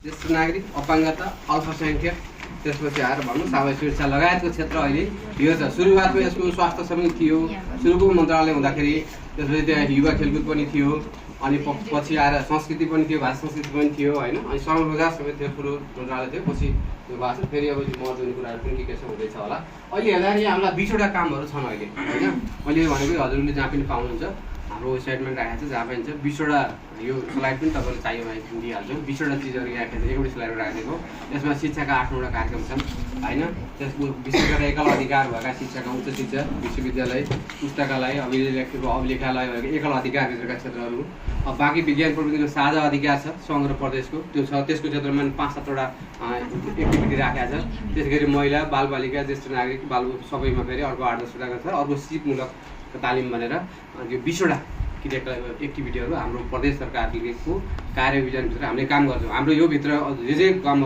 ज्येष्ठ नागरिक, अपाङ्गता, अल्पसङ्ख्यक, त्यसपछि आएर भनौँ सामाजिक सुरक्षा लगायतको क्षेत्र अहिले यो छ। सुरुवातमा यसको स्वास्थ्य समिति थियो, सुरुको मन्त्रालय हुँदाखेरि, त्यसपछि त्यहाँ युवा खेलकुद पनि थियो, अनि पछि आएर संस्कृति पनि थियो, भाषा संस्कृति पनि थियो होइन, अनि श्रम रोजगार समेत थियो, ठुलो मन्त्रालय थियो। पछि त्यो भएको छ, फेरि अब महत्त्वपूर्ण कुराहरू पनि के हुँदैछ होला। अहिले हेर्दाखेरि हामीलाई 20वटा कामहरू छन् अहिले होइन। मैले भनेको हजुरले जहाँ पनि पाउनुहुन्छ हाम्रो वेबसाइटमा राखेको छ, जहाँ पनि छ 20वटा। यो स्लाइड पनि तपाईँले चाहियो भने दिइहाल्छौँ। 20वटा चिजहरू राखेको छ, एउटै स्लाइड राखेको। यसमा शिक्षाका 8वटा कार्यक्रम छन् होइन। त्यसको विशेष गरेर एकल अधिकार भएका शिक्षाका उच्च शिक्षा, विश्वविद्यालय, पुस्तकालय, अभिलेखालय भएका एकल अधिकारभित्रका क्षेत्रहरू। बाँकी विज्ञान प्रविधिको साझा अधिकार छ सङ्घ र प्रदेशको, त्यो छ। त्यसको क्षेत्रमा 5-7वटा एक्टिभिटी राखेको छ। त्यसै गरी महिला, बालबालिका, ज्येष्ठ नागरिक, बाल सबैमा फेरि अर्को 8-10वटा छ। अर्को सिपमूलक तालिम भनेर यो 20वटा क्रियाकलाप एक्टिभिटीहरू हाम्रो प्रदेश सरकारको कार्यविधानभित्र हामीले काम गर्छौँ। हाम्रो यो भित्र जे काम